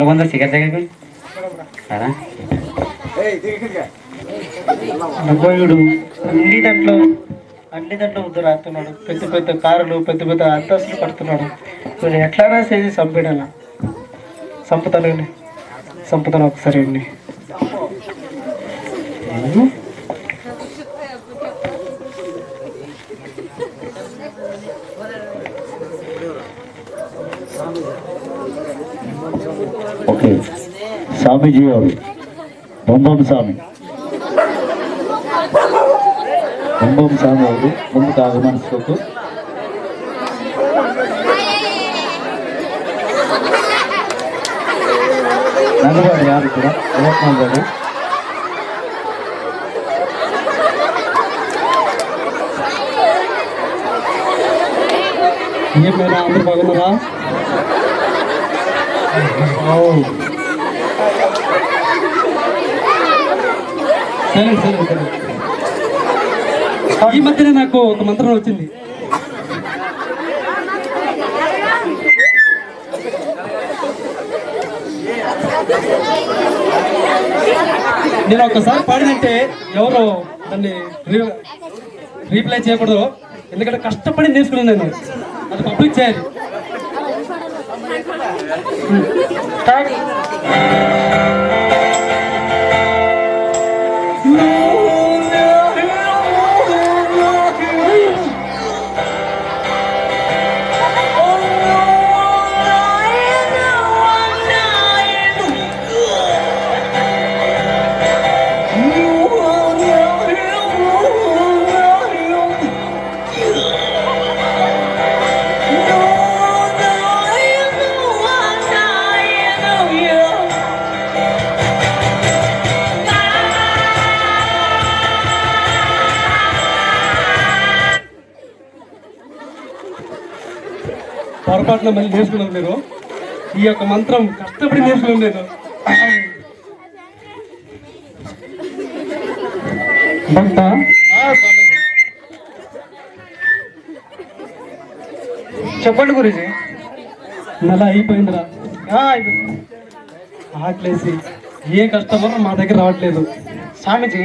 కొంత సిగరెట్ దగ్గర పోయుడు అన్ని దాంట్లో ముద్దు రాస్తున్నాడు. పెద్ద పెద్ద కారులు, పెద్ద పెద్ద అంతస్తులు పడుతున్నాడు. వీళ్ళు ఎట్లా చేసి చంపేడాలా? చంపుతాను ఒకసారి అండి. ఓకే, స్వామీజీ గారు బొమ్మం స్వామి ಅವರು ಮುಂದಕ್ಕೆ ಆಗಮನಿಸಬೇಕು. ನಗಬೇಡಿ, ಯಾರು ಕೂಡ ಲೇಟ್ ಮಾಡಬೇಡಿ. ఏమైనా అందరు బాగున్నారా? సరే. ఈ మధ్యనే నాకు ఒక మంత్రం వచ్చింది. నేను ఒక్కసారి పాడినంటే ఎవరు దాన్ని రీప్లై చేయకూడదు. ఎందుకంటే కష్టపడి నేర్చుకున్నాను నేను. అది పబ్లిక్ చేయాలి. పొరపాటున మళ్ళీ నేర్చుకున్నాను మీరు. ఈ యొక్క మంత్రం కష్టపడి నేర్చుకున్నాను నేను. చెప్పండి గురించి. నెల అయిపోయిందిరా. ఆకలేసి ఏ కస్టమర్ మా దగ్గర రావట్లేదు. స్వామీజీ,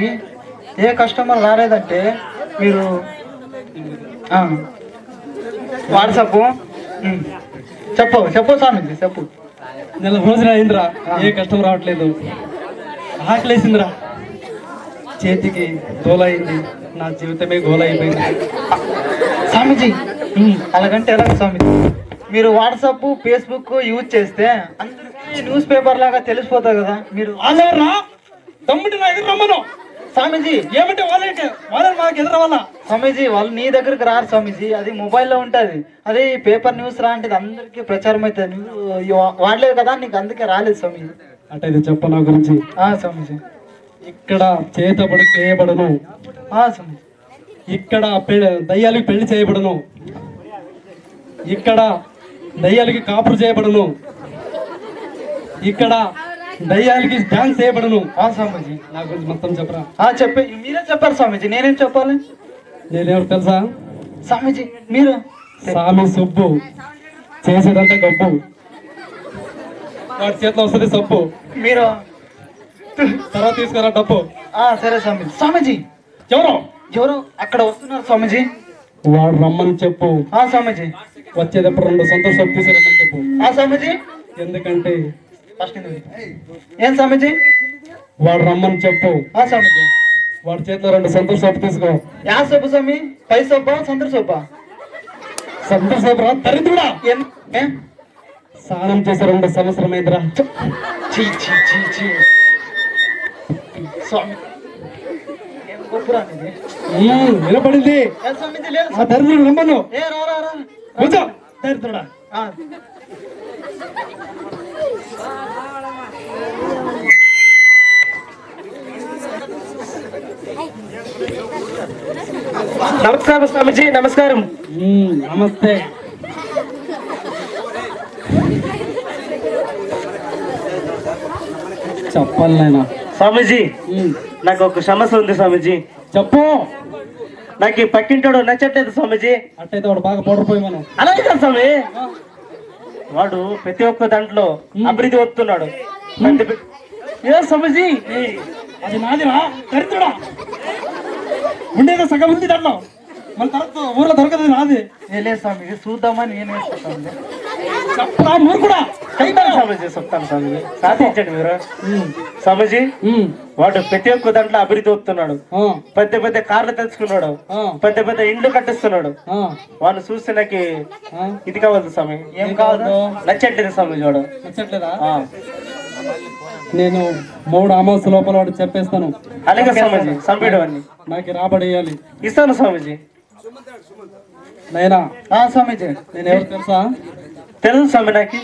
ఏ కస్టమర్ రాలేదంటే మీరు వాట్సాప్ చెప్పు స్వామీజీ, చెప్పు. నెల రోజులు అయిందిరా, ఏ కష్టం రావట్లేదు. ఆకలేసిందిరా, చేతికి గోలైంది, నా జీవితమే గోలైపోయింది. స్వామీజీ, అలాగంటే ఎలా స్వామీజీ? మీరు వాట్సాప్, ఫేస్బుక్ యూజ్ చేస్తే అందరికీ న్యూస్ పేపర్ లాగా తెలిసిపోతాయి కదా. మీరు వాళ్ళెవరా తమ్ముడి నా ఎదురు రమ్మను. స్వామీజీ, ఏమంటే వాళ్ళని మాకు ఎదురవ్వాలా? స్వామీజీ, వాళ్ళు నీ దగ్గరికి రారు స్వామీజీ. అది మొబైల్లో ఉంటుంది. అదే పేపర్ న్యూస్ లాంటిది అందరికీ ప్రచారం అవుతుంది. నువ్వు వాడలేదు కదా, నీకు అందుకే రాలేదు స్వామీజీ. అంటే ఇది చెప్ప నా గురించి. స్వామీజీ, ఇక్కడ చేతబడి చేయబడను. స్వామీజీ, ఇక్కడ దయ్యాలకి పెళ్లి చేయబడను. ఇక్కడ దయ్యాలకి కాపురు చేయబడను. ఇక్కడ దయ్యాలకి డాన్స్ చేయబడను. స్వామీజీ, నా గురించి మొత్తం చెప్పరా? చెప్పి మీరే చెప్పారు స్వామీజీ, నేనేం చెప్పాలి? నేనేమో తెలుసా స్వామీజీ? మీరు స్వామి సుబ్బు, చేసేదంటే గబ్బు, వాడి చేతిలో వస్తుంది సబ్బు. మీరు తర్వాత తీసుకురా డబ్బు. సరే స్వామీజీ. స్వామీజీ, ఎవరు అక్కడ వస్తున్నారు స్వామీజీ? వాడు రమ్మని చెప్పు. స్వామీజీ, వచ్చేటప్పుడు 2 సంతోష సబ్బు తీసుకురమ్మని చెప్పు. స్వామీజీ, ఎందుకంటే ఏం స్వామీజీ? వాడు రమ్మని చెప్పు. స్వామీజీ, వాడి చేతిలో 2 సంతూర్ సోపు తీసుకో. యా సోపు స్వామి? పై సోపా, సంతూర్ సోపా? సంతూర్ సోపు రా దరిద్రుడా. స్నానం చేసి 2 సంవత్సరం అయిందిరా. స్వామి, వినపడింది. ఆ దరిద్రుడు రమ్మను. కూర్చో దరిద్రుడా. నమస్కారం స్వామిజీ. నమస్కారం. నమస్తే. చెప్పాలి నాయనా. స్వామీజీ, నాకు ఒక సమస్య ఉంది స్వామీజీ. చెప్పు. నాకు ఈ పక్కింటోడు నచ్చట్లేదు స్వామీజీ. అట్టయితే వాడు బాగా పౌడర్ పోయి మనం. అలాగే కదా స్వామి. వాడు ప్రతి ఒక్క దాంట్లో అభివృద్ధి వస్తున్నాడు. ఏ సమజీ అది నాదిరా దరిద్రుడా. ఉండేదో సగం ఉంది దాంట్లో, మళ్ళీ తర్వాత ఊర్లో దొరకదు నాది. లేదు స్వామి, ఇది చూద్దామని నేను వేసుకుంటాను. చెప్పరా మూర్ఖుడా. సమజీ చెప్తాను స్వామి, సాధించండి మీరు. సమజీ వాడు ప్రతి ఒక్క దాంట్లో అభివృద్ధి వస్తున్నాడు. పెద్ద పెద్ద కార్లు తెచ్చుకున్నాడు, పెద్ద పెద్ద ఇండ్లు కట్టిస్తున్నాడు. వాడిని చూస్తే నాకు ఇది కావాలి స్వామి. ఏం కావాలి? నచ్చట్లేదు స్వామి వాడు. నచ్చట్లేదా? నేను 3 అమావాస లోపల వాడు చెప్పేస్తాను. అలాగే స్వామిజీ, చంపేయడం అన్ని నాకు రాబడేయాలి. ఇస్తాను స్వామిజీ. నైనా స్వామిజీ, నేను ఎవరు తెలుసా? తెలుసు స్వామి నాకు.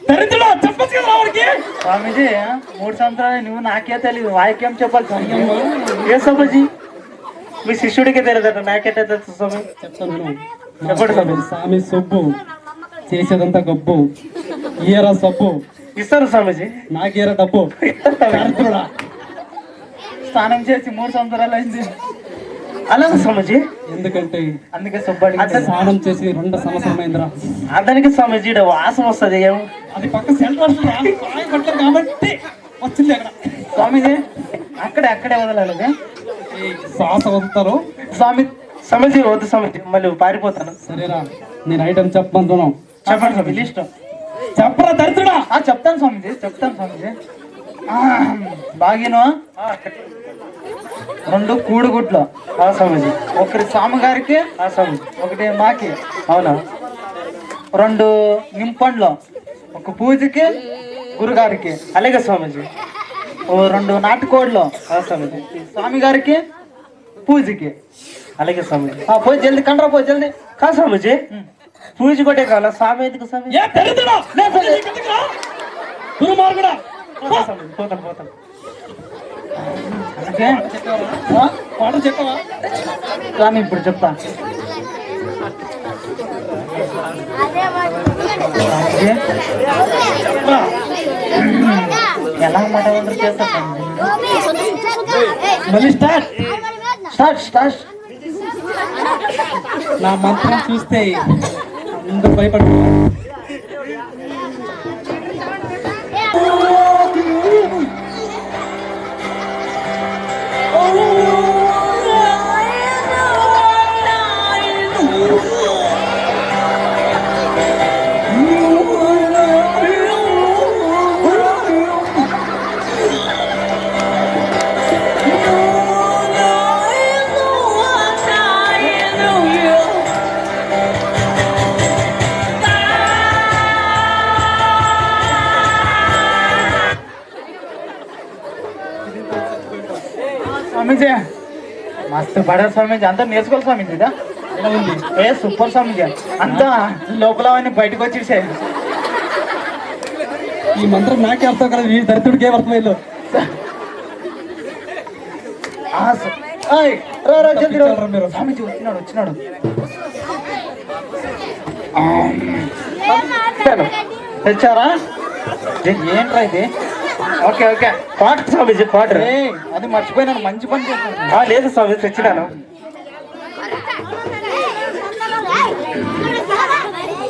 దరిద్రుడా చెప్పచ్చు కదా వాడికి. స్వామిజీ 3 సంవత్సరాలు నువ్వు నాకే తెలియదు, వాయికేం చెప్పాలి స్వామి? ఏ స్వామిజీ, మీ శిష్యుడికి తెలియదట, నాకెట్టే తెలుసు స్వామి? చెప్తాను విను. చెప్పండి స్వామి. స్వామి సొబ్బు చేసేదంతా గబ్బు, ఈయరా సబ్బు, ఇస్తాను స్వామిజీ. నాకేరా డబ్బు. దరిద్రుడా. స్నానం చేసి 3 సంవత్సరాలు అయింది. అలాగే స్వామిజీ. ఎందుకంటే అందుకే సుబ్బడి స్నానం చేసి 2 సంవత్సరమైందిరా. అతనికి స్వామిజీ ఈడ వాసన వస్తుంది. ఏమో అది పక్క సెంటర్ పట్టలేదు కాబట్టి వచ్చింది అక్కడ. స్వామిజీ అక్కడే వదలాలి. శ్వాస వదులుతారు స్వామి. స్వామిజీ వద్దు స్వామిజీ, మళ్ళీ పారిపోతాను. సరేరా, నేను ఐటమ్ చెప్పమంటున్నాను. చెప్పండి స్వామి, ఇష్టం. చెప్పరా దరిద్రుడా. చెప్తాను స్వామిజీ, బాగిను 2 కూడుగుడ్లు స్వామిజీ. ఒకరి స్వామి గారికి, స్వామిజీ. ఒకటి మాకి. అవునా? 2 నింపండ్లు, ఒక పూజకి గురుగారికి. అలాగే స్వామిజీ. 2 నాటుకోడ్లు స్వామిజీ. స్వామి గారికి, పూజకి. అలాగే స్వామిజీ. పోయి జల్దీ కండ్రా, పోయి జల్దీ. కా స్వామిజీ, పూజ కొట్టే కావాలా స్వామి? ఎందుకు స్వామి? ఏ దరిద్రుడా. దుర్మార్గుడా. పోతాను. పాట చెప్పవా స్వామి? ఇప్పుడు చెప్తా. ఎలా మాట చేస్తా మళ్ళీ స్టార్ట్. స్టార్ట్. నా మంత్రం చూస్తే అందరూ భయపడు. స్వామీజీ మస్తు పడారు స్వామీజీ. అంతా నేర్చుకోవాలి స్వామీజీ. ఇదా ఎలా ఉంది? సూపర్ స్వామీజీ. అంతా లోపల బయటకు వచ్చేసాయి. ఈ మంత్రం నాకే అర్థం కదా, ఈ దరిద్రుడికి ఏం అర్థమైందో. స్వామీజీ వచ్చినాడు. తెచ్చారా? ఏంట్రా ఇది? ఓకే క్వార్టర్ స్వామిజీ, క్వార్టర్. అది మర్చిపోయినాను, మంచి పని చేస్తాను. లేదు స్వామి, తెచ్చినాను.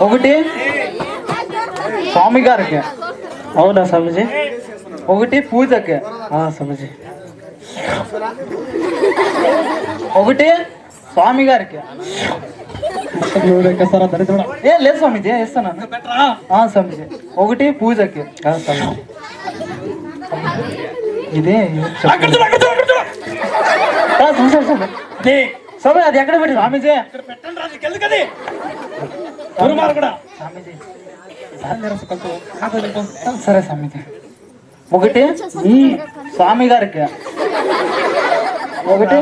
ఒకటి స్వామి గారికి. అవునా స్వామిజీ? ఒకటి పూజకి. స్వామిజీ. ఒకటి స్వామి గారికి. దరిద్రుడా. లేదు స్వామీజీ, వేస్తాను స్వామీజీ. ఒకటి పూజకి. ఇదే స్వామి, అది ఎక్కడ పెట్టి స్వామీజీ? సరే స్వామీజీ. ఒకటి స్వామి గారికి, ఒకటి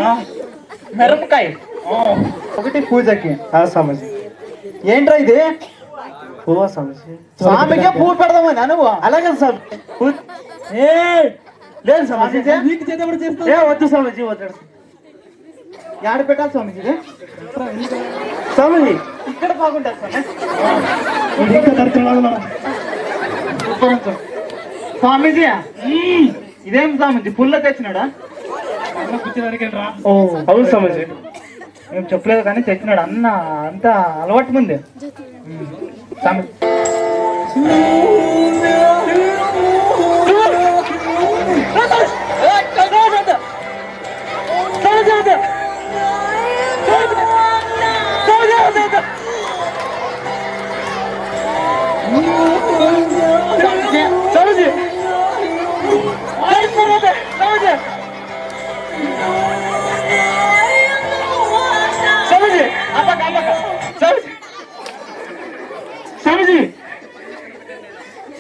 మిరపకాయ, ఒకటి పూజకి. స్వామిజీ. ఏంట్రా ఇది? పువ్వా స్వామిజీ? స్వామికే పువ్వు పెడదామని అనువు. అలాగే స్వామి. లేదు స్వామిజీ, వద్దు స్వామిజీ, వద్దు. యాడ పెట్టాలి స్వామిజీ? స్వామిజీ ఇక్కడ బాగుంటుంది స్వామీజీ. ఇదేం స్వామిజీ, పుల్ల తెచ్చినాడా? అవును స్వామిజీ. ఏం చెప్పలేదు కానీ తెచ్చినాడు. అంతా అలవాటు ముందే.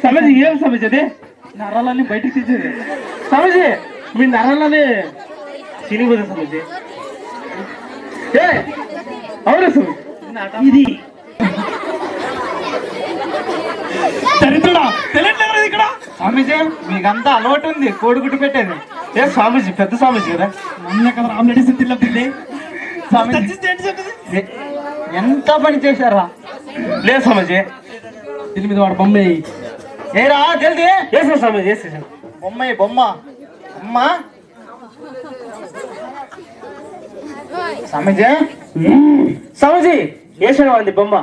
సమజీ ఏం సమజీ అది నరాలన్నీ బయటికి తీసేది. సమజీ మీ నరాలనే తినిపోదు సమజీ. అవును సమజీ ఇది చరిత్రడా తెలియట్లేదు ఇక్కడ. స్వామీజీ మీకంతా అలవాటు ఉంది కోడిగుడ్డు పెట్టేది. ఏ స్వామీజీ పెద్ద స్వామీజీ కదా మొన్న కదా ఆమ్లెట్ వేసి తిల్లపింది. ఎంత పని చేశారా? లేదు స్వామీజీ దీని మీద వాడు బొమ్మ వేయి. ఏరా జల్దీ వేసాను స్వామీజీ వేసేసాను. బొమ్మ బొమ్మ అమ్మ స్వామీజీ స్వామీజీ వేసాను వాళ్ళది బొమ్మ.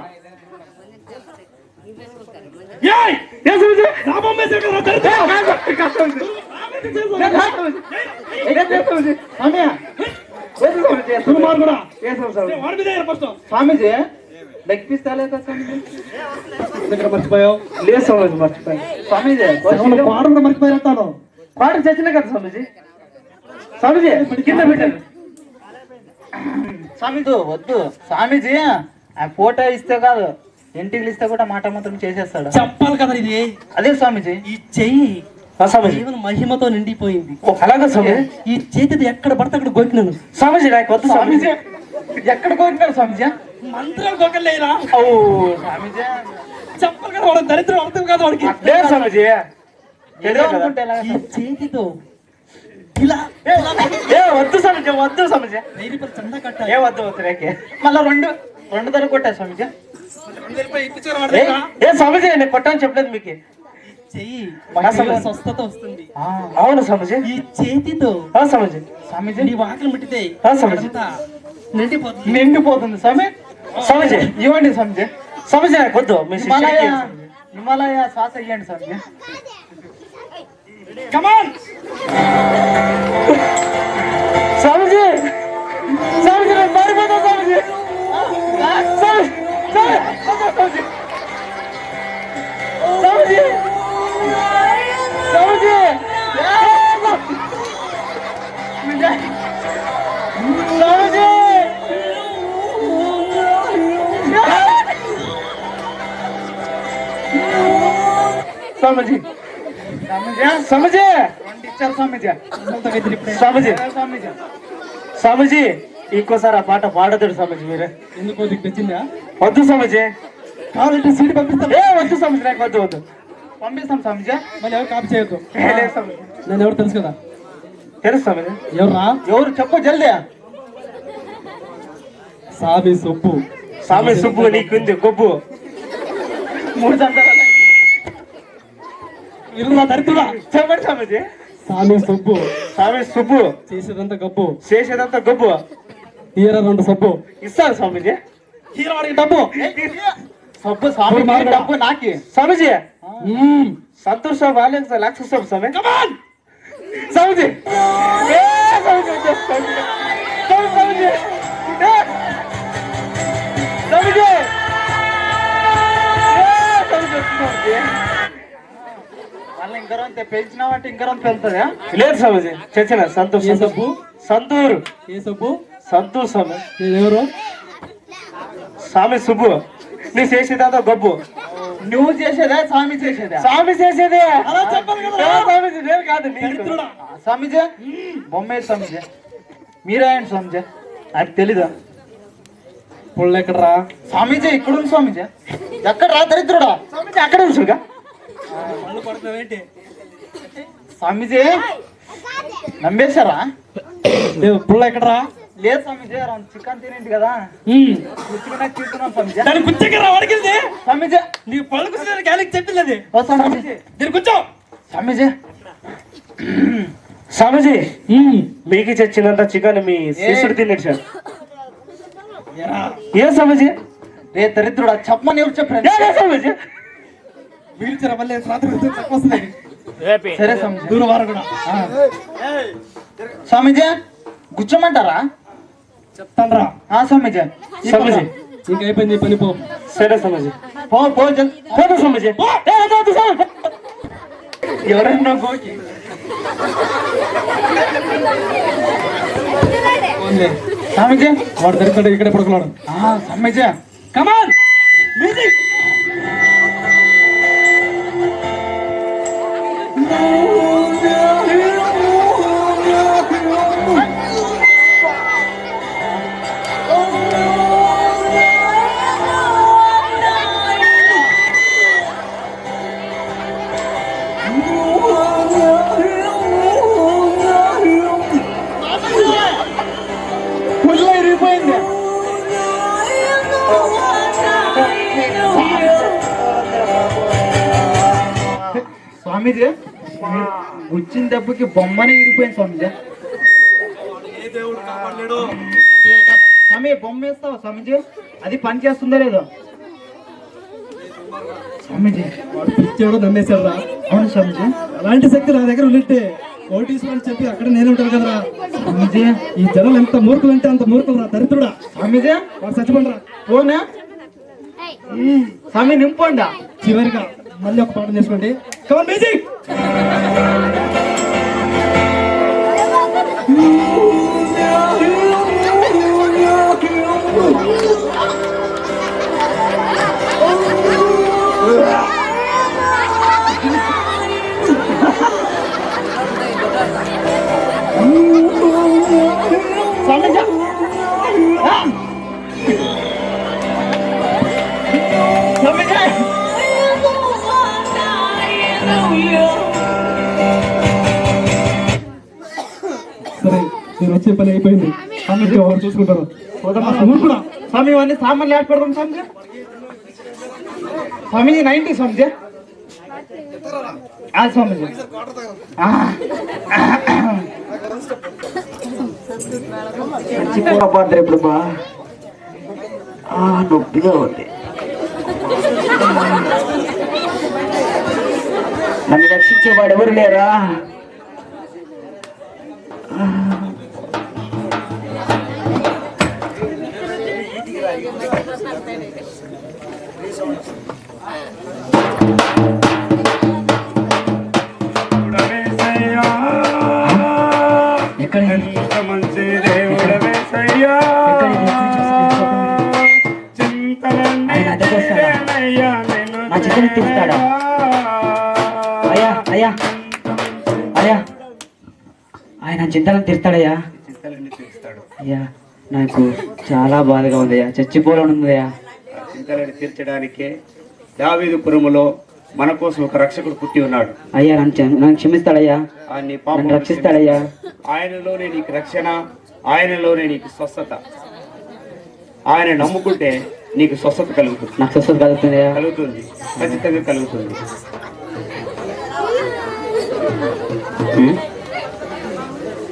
స్వామీజీ లెగ్ పీస్ తేలేక స్వామీజీ మర్చిపోయావు. లేదు స్వామీజీ మర్చిపోయాను. స్వామీజీ పాడు కూడా మర్చిపోయాను. పాటకు చచ్చిన కదా స్వామీజీ. స్వామీజీ కింద పెట్టండి. స్వామీజీ వద్దు స్వామీజీ, ఆ ఫోటో ఇస్తే కాదు ఇంటికి ఇస్తే కూడా మాట మాత్రం చేసేస్తాడు. చెప్పాలి కదా ఇది. అదే స్వామీజీ ఈ చెయ్యి స్వామీజీ జీవన మహిమతో నిండిపోయింది. అలాగే స్వామీజీ. ఈ చేతిది ఎక్కడ పడితే అక్కడ గోకినాను. స్వామీజీ నాకు వద్దు స్వామీజీ. ఎక్కడ కోరినారు స్వామీజీ? మంత్రాలు గోకలేరా స్వామీజీ చెప్పాలి కదా. వాడు దరిద్రం అర్థం కాదు వాడికి. లేదు స్వామీజీ. ఏదో అనుకుంటే ఎలాగ ఈ చేతితో ఇలా వద్దు స్వామీజీ వద్దు స్వామీజీ. చందా కట్టాలి. ఏ వద్దు వద్దు రేకే. మళ్ళా రెండు ధర కొట్టా స్వామీజీ. ఏ స్వామీజీ నేను కొట్టాను చెప్పలేదు మీకు. చెయ్యి స్వామీజీ. స్వస్థత వస్తుంది. అవును స్వామీజీ. ఈ చేతితో స్వామీజీ. స్వామీజీ నీ వాకిలు ముట్టితే స్వామీజీ అంతా నిండిపోతుంది. నిండిపోతుంది స్వామి. స్వామీజీ ఇవ్వండి స్వామీజీ. స్వామీజీ నాకు వద్దు. మీ హిమాలయ శిష్యుడికి హిమాలయ శ్వాస ఇవ్వండి స్వామీజీ. కమాన్ స్వామీజీ. స్వామీజీ నేను మారిపోతా స్వామీజీ. స్వామీజీ. స్వామీజీ. స్వామీజీ. స్వామీజీ. స్వామీజీ. స్వామీజీ. స్వామీజీ. రెండు ఇచ్చారు స్వామీజీ. స్వామీజీ. స్వామీజీ స్వామీజీ ఇంకోసారి ఆ పాట పాడతాడు స్వామీజీ మీరు. ఎందుకో నీకు తెచ్చిందా? వద్దు స్వామీజీ. కావాలంటే సీట్ పంపిస్తాను. ఏ వద్దు స్వామీజీ నాకు వద్దు వద్దు. పంపిస్తాం స్వామీజీ. మళ్ళీ ఎవరు కాపీ చేయొద్దు. ఏ లేదు స్వామీజీ. నేను ఎవరు తెలుసు కదా. తెలుసు స్వామీజీ. ఎవరా? ఎవరు చెప్పు జల్దీ. సామి సొప్పు. స్వామి సుబ్బు నీకుంది గొబ్బు. 3 సంతాలు ఇరుగా దరిద్రుడా. చెప్పండి స్వామీజీ. సామి సొప్పు స్వామి సుబ్బు చేసేదంతా గబ్బు. చేసేదంతా గొబ్బు. తీయరా 2 సబ్బు. ఇస్తాను స్వామీజీ. హీరో వాడికి డబ్బు. సబ్బు స్వామి డబ్బు నాకి. స్వామీజీ సంతూర్ సాబ్ ఆలయ లక్ష సాబ్ స్వామి. స్వామీజీ. ఏ స్వామీజీ వద్దు. స్వామీజీ. స్వామీజీ. ఏ స్వామీజీ. ఏ స్వామీజీ స్వామీజీ. మళ్ళీ ఇంకరంత పెంచినావంటే ఇంకరంత వెళ్తుందా? లేదు స్వామీజీ చచ్చిన సంతూర్ ఏ సబ్బు? సంతూర్ ఏ సబ్బు? సంతూర్ స్వామి. ఎవరు? స్వామి సుబ్బు నీ చేసేదంతా గొబ్బు. నువ్వు చేసేదా స్వామి చేసేదా? స్వామి చేసేదే. అలా చెప్పాలి కదా. ఏ స్వామీజీ నేను కాదు నీకు. దరిద్రుడా. స్వామిజీ బొమ్మ స్వామిజీ. మీరేయండి స్వామిజీ. నాకు తెలీదా? పుల్ల ఎక్కడరా? స్వామిజీ ఇక్కడ ఉంది స్వామిజీ. ఎక్కడ రా దరిద్రుడా? స్వామీజీ అక్కడ ఉంచుగా. పళ్ళు పడుతున్నావేంటి? స్వామిజీ నమ్మేశారా? లేదు పుల్ల ఎక్కడరా? లేదు స్వామిజీ చికెన్ తినేంటి కదా తీసుకున్నాం స్వామిజీ. దాని కూర్చోకరా వాడికింది. స్వామిజీ నీ పళ్ళు కూర్చొని గాలికి చెప్పింది. ఓ స్వామిజీ. దీని కూర్చో. స్వామిజీ స్వామీజీ మీకు చచ్చినంత చికెన్ మీ శిష్యుడు తినేడు సార్. ఎరా ఏ స్వామీజీ రే దరిద్రుడా చెప్పమని ఎవరు చెప్పారు? ఏ స్వామీజీ వీల్చరా మళ్ళీ రాత్రి తక్కువ వస్తుంది. సరే స్వామీజీ. దూరం వారు కూడా స్వామీజీ కూర్చోమంటారా? చెప్తాను రా. స్వామీజీ. స్వామీజీ ఇంకా అయిపోయింది పని పో. సరే స్వామీజీ పో పో పోదు స్వామీజీ. ఎవరైనా పోకి పోన్లే. స్వామీజీ. వాడు దరిద్రుడు ఇక్కడే పడుకున్నాడు. స్వామీజీ. కమాన్ మ్యూజిక్. స్వామీజీ గుచ్చిన దెబ్బకి బొమ్మనే ఇరిపోయింది స్వామీజీ. స్వామి బొమ్మ వేస్తావా స్వామీజీ? అది పని చేస్తుందో లేదో స్వామీజీ? వాడు పిచ్చాడు నమ్మేశాడు రా. అవును స్వామీజీ. అలాంటి శక్తి నా దగ్గర ఉన్నట్టే కోటీశ్వరుడు చెప్పి అక్కడ నేను ఉంటాను కదరా. స్వామీజీ ఈ జనం ఎంత మూర్ఖులు అంటే అంత మూర్ఖులు రా దరిద్రుడా. స్వామీజీ వాడు చచ్చిపోండిరా. పోనా స్వామి నింపండా. చివరిగా మళ్ళీ ఒక పాఠం చేసుకోండి. కమాన్ మ్యూజిక్. సరే నేను వచ్చే పని అయిపోయింది. అందుకే వాళ్ళు చూసుకుంటారు. కూడా స్వామి ఇవన్నీ సామాన్లు యాడ్ పెడదాం స్వామి. స్వామి 90 స్వామిజీ. స్వామిజీ చచ్చిపోబాద్ర ఇప్పుడు బా నొప్పిగా ఉంది. నన్ను రక్షించేవాడు ఎవరు లేరా? నా చికెన్ తీస్తాడా? అయ్యా అయ్యా అయ్యా ఆయన చింతలను తీస్తాడయ్యా. అయ్యా నాకు చాలా బాధగా ఉందయ్యా, చచ్చిపోవాలనుందయ్యా. చింతలను తీర్చడానికే దావీదుపురములో మన కోసం ఒక రక్షకుడు పుట్టి ఉన్నాడు. అయ్యా నన్ను క్షమిస్తాడయ్యా, నన్ను రక్షిస్తాడయ్యా. ఆయనలోనే నీకు రక్షణ, ఆయనలోనే నీకు స్వస్థత. ఆయన నమ్ముకుంటే నీకు స్వస్థత కలుగుతుంది. నాకు స్వస్థత కలుగుతుందయ్యా. కలుగుతుంది, ఖచ్చితంగా కలుగుతుంది.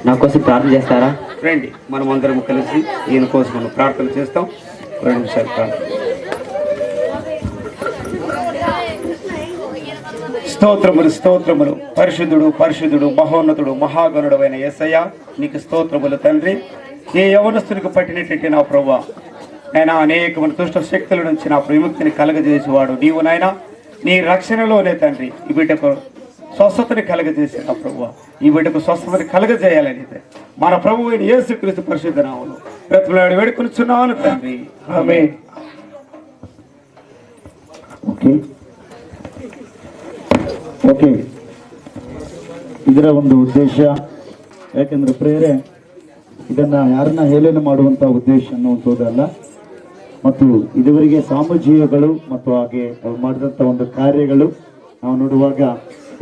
నా కోసం ప్రార్థన చేస్తారా? రండి మనం అందరం కలిసి ఈయన కోసం మనం ప్రార్థన చేస్తాం. 2 నిమిషాలు ప్రార్థన. స్తోత్రములు స్తోత్రములు. పరిశుద్ధుడు పరిశుద్ధుడు మహోన్నతుడు మహాగణుడు అయిన యేసయ్య నీకు స్తోత్రములు తండ్రి. ఏ యవనస్తునికి పట్టినటువంటి నా ప్రభువా, నేను అనేకమైన దుష్ట శక్తుల నుంచి నా విముక్తిని కలగజేసేవాడు నీవు నాయన. నీ రక్షణలోనే తండ్రి ఈ బిడ్డకు స్వస్థతని కలగజేసే నా ప్రభువా, ఈ బిడ్డకు స్వస్థతని కలగజేయాలని మన ప్రభువు యేసుక్రీస్తు పరిశుద్ధ నామములో బ్రతిమలాడి వేడుకొనుచున్నాను తండ్రి, ఆమేన్. ಓಕೆ ಇದರ ಒಂದು ಉದ್ದೇಶ, ಯಾಕೆಂದ್ರೆ ಪ್ರೇರೆ ಇದನ್ನ ಯಾರನ್ನ ಹೇಳನೆ ಮಾಡುವಂತ ಉದ್ದೇಶ ಅನ್ನುವಂಥದ್ದಲ್ಲ, ಮತ್ತು ಇದುವರೆಗೆ ಸಾಮಾಜಿಕಗಳು ಮತ್ತು ಹಾಗೆ ಅವ್ರು ಮಾಡಿದಂಥ ಒಂದು ಕಾರ್ಯಗಳು ನಾವು ನೋಡುವಾಗ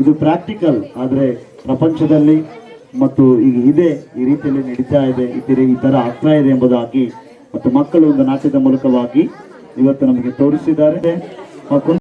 ಇದು ಪ್ರಾಕ್ಟಿಕಲ್, ಆದರೆ ಪ್ರಪಂಚದಲ್ಲಿ ಮತ್ತು ಈಗ ಇದೆ ಈ ರೀತಿಯಲ್ಲಿ ನಡೀತಾ ಇದೆ, ಈ ತರ ಆಗ್ತಾ ಇದೆ ಎಂಬುದಾಗಿ ಮತ್ತು ಮಕ್ಕಳು ಒಂದು ನಾಟ್ಯದ ಮೂಲಕವಾಗಿ ಇವತ್ತು ನಮಗೆ ತೋರಿಸಿದ್ದಾರೆ.